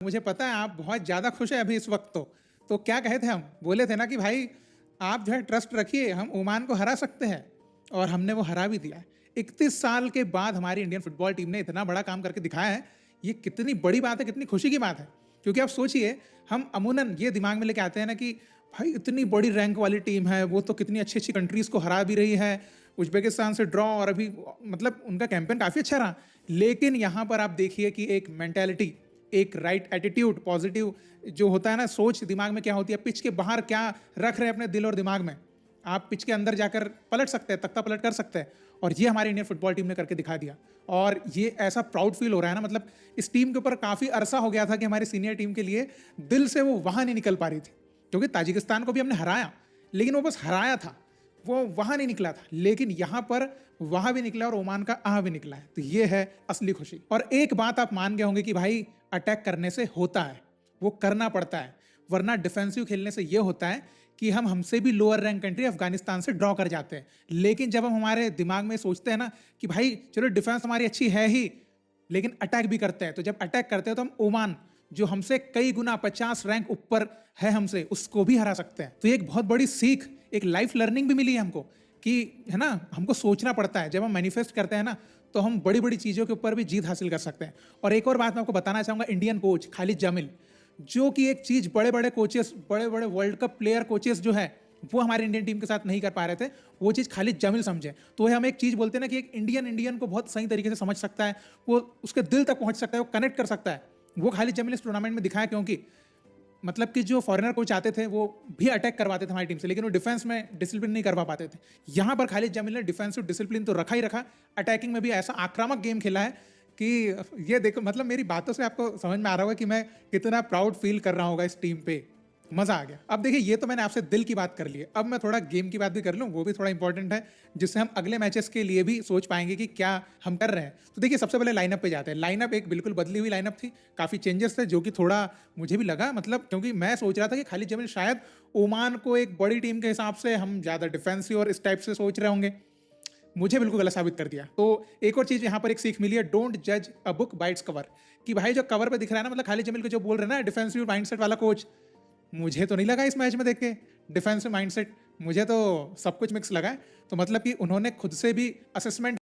मुझे पता है आप बहुत ज़्यादा खुश हैं अभी इस वक्त। तो क्या कहे थे हम? बोले थे ना कि भाई आप जो है ट्रस्ट रखिए, हम ओमान को हरा सकते हैं, और हमने वो हरा भी दिया है। 31 साल के बाद हमारी इंडियन फुटबॉल टीम ने इतना बड़ा काम करके दिखाया है। ये कितनी बड़ी बात है, कितनी खुशी की बात है। क्योंकि आप सोचिए, हम अमूनन ये दिमाग में लेके आते हैं ना कि भाई इतनी बड़ी रैंक वाली टीम है, वो तो कितनी अच्छी अच्छी कंट्रीज को हरा भी रही है, उज्बेकिस्तान से ड्रॉ, और अभी मतलब उनका कैंपेन काफ़ी अच्छा रहा। लेकिन यहाँ पर आप देखिए कि एक मेंटेलिटी, एक राइट एटीट्यूड, पॉजिटिव जो होता है ना सोच दिमाग में क्या होती है, पिच के बाहर क्या रख रहे हैं अपने दिल और दिमाग में, आप पिच के अंदर जाकर पलट सकते हैं, तख्ता पलट कर सकते हैं। और ये हमारी इंडियन फुटबॉल टीम ने करके दिखा दिया। और ये ऐसा प्राउड फील हो रहा है ना, मतलब इस टीम के ऊपर काफ़ी अरसा हो गया था कि हमारी सीनियर टीम के लिए दिल से वो वहाँ नहीं निकल पा रही थी। क्योंकि ताजिकिस्तान को भी हमने हराया, लेकिन वो बस हराया था, वो वहाँ नहीं निकला था। लेकिन यहाँ पर वहाँ भी निकला और ओमान का आह भी निकला है। तो ये है असली खुशी। और एक बात आप मान गए होंगे कि भाई अटैक करने से होता है, वो करना पड़ता है, वरना डिफेंसिव खेलने से ये होता है कि हम हमसे भी लोअर रैंक कंट्री अफगानिस्तान से ड्रॉ कर जाते हैं। लेकिन जब हम हमारे दिमाग में सोचते हैं ना कि भाई चलो डिफेंस हमारी अच्छी है ही, लेकिन अटैक भी करते हैं, तो जब अटैक करते हैं तो हम ओमान जो हमसे कई गुना 50 रैंक ऊपर है हमसे, उसको भी हरा सकते हैं। तो ये एक बहुत बड़ी सीख, एक लाइफ लर्निंग भी मिली है हमको कि है ना, हमको सोचना पड़ता है। जब हम मैनिफेस्ट करते हैं ना, तो हम बड़ी बड़ी चीज़ों के ऊपर भी जीत हासिल कर सकते हैं। और एक और बात मैं आपको बताना चाहूँगा, इंडियन कोच खालिद जामिल, जो कि एक चीज़ बड़े बड़े कोचेस, बड़े बड़े वर्ल्ड कप प्लेयर कोचेस जो है वो हमारे इंडियन टीम के साथ नहीं कर पा रहे थे, वो चीज़ खालिद जामिल समझे। तो हम एक चीज़ बोलते हैं ना कि एक इंडियन को बहुत सही तरीके से समझ सकता है, वो उसके दिल तक पहुंच सकता है, वो कनेक्ट कर सकता है। वो खालिद जामिल इस टूर्नामेंट में दिखाया। क्योंकि मतलब कि जो फॉरेनर कोच आते थे वो भी अटैक करवाते थे हमारी टीम से, लेकिन वो डिफेंस में डिसिप्लिन नहीं करवा पाते थे। यहाँ पर खालिद जामिल ने डिफेंसिव डिसिप्लिन तो रखा ही रखा, अटैकिंग में भी ऐसा आक्रामक गेम खेला है कि ये देखो, मतलब मेरी बातों से आपको समझ में आ रहा होगा कि मैं कितना प्राउड फील कर रहा होगा इस टीम पे। मजा आ गया। अब देखिए, ये तो मैंने आपसे दिल की बात कर ली है, अब मैं थोड़ा गेम की बात भी कर लूँ, वो भी थोड़ा इंपॉर्टेंट है, जिससे हम अगले मैचेस के लिए भी सोच पाएंगे कि क्या हम कर रहे हैं। तो देखिए, सबसे पहले लाइनअप पे जाते हैं। लाइनअप एक बिल्कुल बदली हुई लाइनअप थी, काफ़ी चेंजेस थे, जो कि थोड़ा मुझे भी लगा, मतलब क्योंकि मैं सोच रहा था कि खालिद जमील शायद ओमान को एक बड़ी टीम के हिसाब से हम ज़्यादा डिफेंसिव और इस टाइप से सोच रहे होंगे। मुझे बिल्कुल गलत साबित कर दिया। तो एक और चीज़ यहाँ पर एक सीख मिली है, डोंट जज a book by its cover. कि भाई जो कवर पे दिख रहा है ना, मतलब खालिद जमील को जो बोल रहे हैं ना डिफेंसिव माइंडसेट वाला कोच, मुझे तो नहीं लगा इस मैच में देख के डिफेंसिव माइंडसेट, मुझे तो सब कुछ मिक्स लगा है। तो मतलब कि उन्होंने खुद से भी असेसमेंट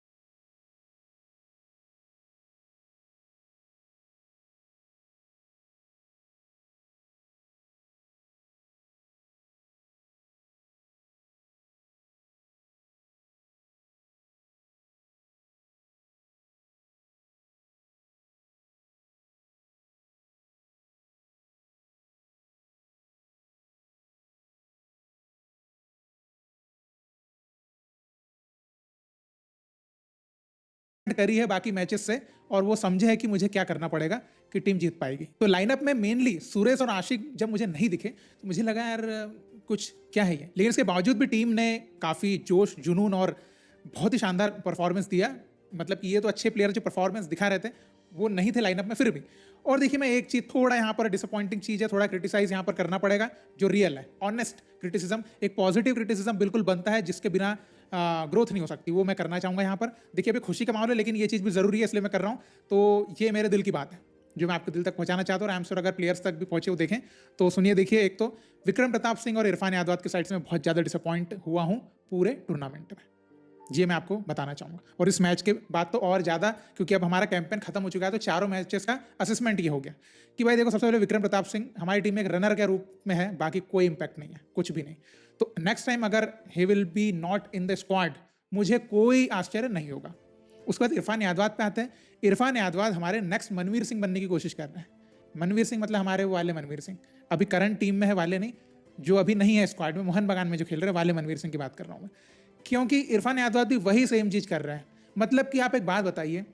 करी है बाकी मैचेस से, और वो समझे है कि मुझे क्या करना पड़ेगा कि टीम जीत पाएगी। तो लाइनअप में मेनली सुरेश और आशिक जब मुझे नहीं दिखे तो मुझे लगा यार कुछ क्या है ये, लेकिन इसके बावजूद भी टीम ने काफ़ी जोश, जुनून और बहुत ही शानदार परफॉर्मेंस दिया। मतलब कि ये तो अच्छे प्लेयर जो परफॉर्मेंस दिखा रहे थे वो नहीं थे लाइनअप में फिर भी। और देखिए, मैं एक चीज़ थोड़ा यहाँ पर डिसअपॉइंटिंग चीज़ है, थोड़ा क्रिटिसाइज यहाँ पर करना पड़ेगा, जो रियल है, ऑनेस्ट क्रिटिसिज्म, एक पॉजिटिव क्रिटिसिज्म बिल्कुल बनता है, जिसके बिना ग्रोथ नहीं हो सकती, वो मैं करना चाहूँगा यहाँ पर। देखिए, अभी खुशी का माहौल है, लेकिन ये चीज़ भी ज़रूरी है, इसलिए मैं कर रहा हूँ। तो ये मेरे दिल की बात है जो मैं आपके दिल तक पहुँचाना चाहता हूँ, और आई एम श्योर अगर प्लेयर्स तक भी पहुँचे वो देखें तो सुनिए। देखिए, एक तो विक्रम प्रताप सिंह और इरफान यादव की साइड से मैं बहुत ज़्यादा डिसअपॉइंट हुआ हूँ पूरे टूर्नामेंट में, ये मैं आपको बताना चाहूँगा। और इस मैच के बाद तो और ज़्यादा, क्योंकि अब हमारा कैंपेन खत्म हो चुका है, तो चारों मैचेस का असेसमेंट ये हो गया कि भाई देखो, सबसे पहले विक्रम प्रताप सिंह हमारी टीम में एक रनर के रूप में है, बाकी कोई इंपैक्ट नहीं है, कुछ भी नहीं। तो नेक्स्ट टाइम अगर he will be not in the squad, मुझे कोई आश्चर्य नहीं होगा। उसके बाद इरफान यादवाद पे आते हैं। इरफान यादवाद हमारे नेक्स्ट मनवीर सिंह बनने की कोशिश कर रहे हैं। मनवीर सिंह मतलब हमारे वो वाले मनवीर सिंह, अभी करंट टीम में है वाले नहीं, जो अभी नहीं है स्क्वाड में, मोहन बगान में जो खेल रहे हैं वाले मनवीर सिंह की बात कर रहा हूँ मैं। क्योंकि इरफान यादव भी वही सेम चीज़ कर रहा है। मतलब कि आप एक बात बताइए,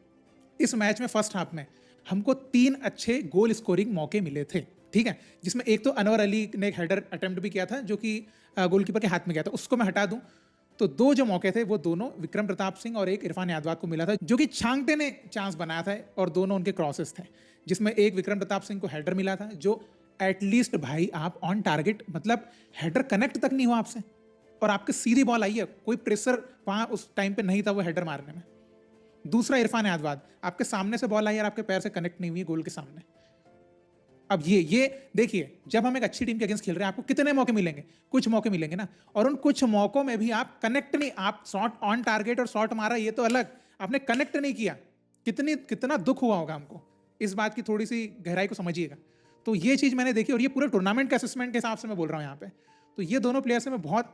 इस मैच में फर्स्ट हाफ में हमको 3 अच्छे गोल स्कोरिंग मौके मिले थे, ठीक है, जिसमें एक तो अनवर अली ने एक हेडर अटेम्प्ट भी किया था, जो कि गोलकीपर के हाथ में गया था, उसको मैं हटा दूं तो 2 जो मौके थे वो दोनों विक्रम प्रताप सिंह और एक इरफान यादव को मिला था, जो कि छांगटे ने चांस बनाया था, और दोनों उनके क्रॉसेस थे, जिसमें एक विक्रम प्रताप सिंह को हेडर मिला था, जो एटलीस्ट भाई आप ऑन टारगेट, मतलब हेडर कनेक्ट तक नहीं हुआ आपसे और आपके सीधी बॉल आई है, कोई प्रेशर वहां उस टाइम पे नहीं था वो हेडर मारने में। दूसरा इरफान यादवाद, आपके सामने से बॉल आई और आपके पैर से कनेक्ट नहीं हुई गोल के सामने, अब ये देखिए, जब हम एक अच्छी टीम के अगेंस्ट खेल रहे हैं, आपको कितने मौके मिलेंगे? कुछ मौके मिलेंगे ना, और उन कुछ मौकों में भी आप कनेक्ट नहीं, आप शॉट ऑन टारगेट और शॉट मारा ये तो अलग, आपने कनेक्ट नहीं किया। कितना दुख हुआ होगा हमको, इस बात की थोड़ी सी गहराई को समझिएगा। तो ये चीज़ मैंने देखी, और ये पूरे टूर्नामेंट के असेसमेंट के हिसाब से मैं बोल रहा हूँ यहाँ पे। तो ये दोनों प्लेयर से मैं बहुत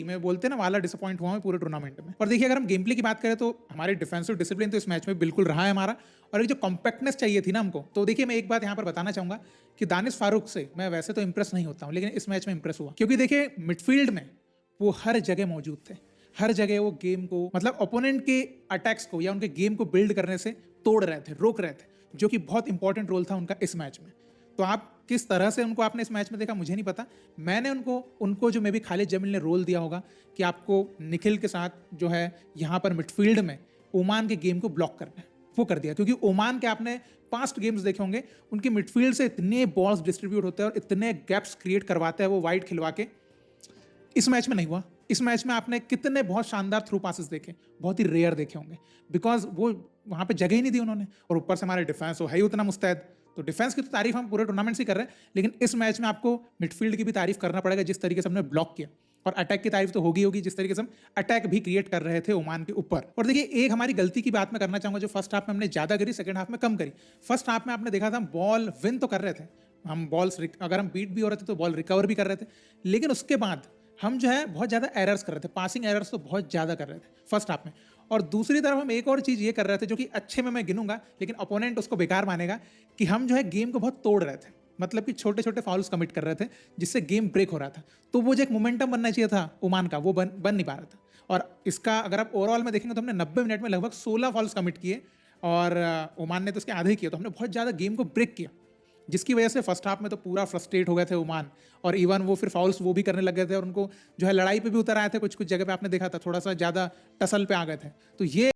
मैं बोलते हैं ना वाला डिसअपॉइंट हुआ हूँ पूरे टूर्नामेंट में। और देखिए, अगर हम गेम प्ले की बात करें तो हमारी डिफेंसिव डिसिप्लिन तो इस मैच में बिल्कुल रहा है हमारा, और एक जो कॉम्पैक्टनेस चाहिए थी ना हमको, तो देखिए मैं एक बात यहाँ पर बताना चाहूँगा कि दानिश फारूक से मैं वैसे तो इंप्रेस नहीं होता हूँ, लेकिन इस मैच में इंप्रेस हुआ, क्योंकि देखिए मिडफील्ड में वो हर जगह मौजूद थे। हर जगह वो गेम को, मतलब ओपोनेंट के अटैक्स को या उनके गेम को बिल्ड करने से तोड़ रहे थे, रोक रहे थे, जो कि बहुत इंपॉर्टेंट रोल था उनका इस मैच में। तो आप किस तरह से उनको आपने इस मैच में देखा मुझे नहीं पता। मैंने उनको जो मे भी खालिद जमील ने रोल दिया होगा कि आपको निखिल के साथ जो है यहाँ पर मिडफील्ड में ओमान के गेम को ब्लॉक करना है, वो कर दिया। क्योंकि ओमान के आपने पास्ट गेम्स देखे होंगे, उनकी मिडफील्ड से इतने बॉल्स डिस्ट्रीब्यूट होते हैं और इतने गैप्स क्रिएट करवाते हैं वो वाइड खिलवा के। इस मैच में नहीं हुआ। इस मैच में आपने कितने बहुत शानदार थ्रू पासेस देखे, बहुत ही रेयर देखे होंगे, बिकॉज वो वहाँ पे जगह ही नहीं दी उन्होंने। और ऊपर से हमारे डिफेंस वो है ही उतना मुस्तैद। तो डिफेंस की तो तारीफ हम पूरे टूर्नामेंट से कर रहे हैं, लेकिन इस मैच में आपको मिडफील्ड की भी तारीफ करना पड़ेगा, जिस तरीके से हमने ब्लॉक किया। और अटैक की तारीफ तो होगी, जिस तरीके से हम अटैक भी क्रिएट कर रहे थे ओमान के ऊपर। और देखिए, एक हमारी गलती की बात मैं करना चाहूंगा, जो फर्स्ट हाफ में हमने ज्यादा करी, सेकंड हाफ में कम करी। फर्स्ट हाफ में आपने देखा था हम बॉल विन तो कर रहे थे, हम बॉल्स अगर हम बीट भी हो रहे थे तो बॉल रिकवर भी कर रहे थे, लेकिन उसके बाद हम जो है बहुत ज़्यादा एरर्स कर रहे थे, पासिंग एरर्स तो बहुत ज़्यादा कर रहे थे फर्स्ट हाफ में। और दूसरी तरफ हम एक और चीज़ ये कर रहे थे, जो कि अच्छे में मैं गिनूंगा, लेकिन अपोनेंट उसको बेकार मानेगा, कि हम जो है गेम को बहुत तोड़ रहे थे। मतलब कि छोटे छोटे फाउल्स कमिट कर रहे थे, जिससे गेम ब्रेक हो रहा था। तो वो जो एक मोमेंटम बनना चाहिए था ओमान का, वो बन नहीं पा रहा था। और इसका अगर आप ओवरऑल में देखेंगे तो हमने 90 मिनट में लगभग 16 फॉल्स कमिट किए, और ओमान ने तो उसके आधे ही किए। तो हमने बहुत ज़्यादा गेम को ब्रेक किया, जिसकी वजह से फर्स्ट हाफ में तो पूरा फ्रस्ट्रेट हो गए थे ओमान। और इवन वो फिर फाउल्स वो भी करने लग गए थे, और उनको जो है लड़ाई पे भी उतर आए थे। कुछ कुछ जगह पे आपने देखा था थोड़ा सा ज़्यादा टसल पे आ गए थे। तो ये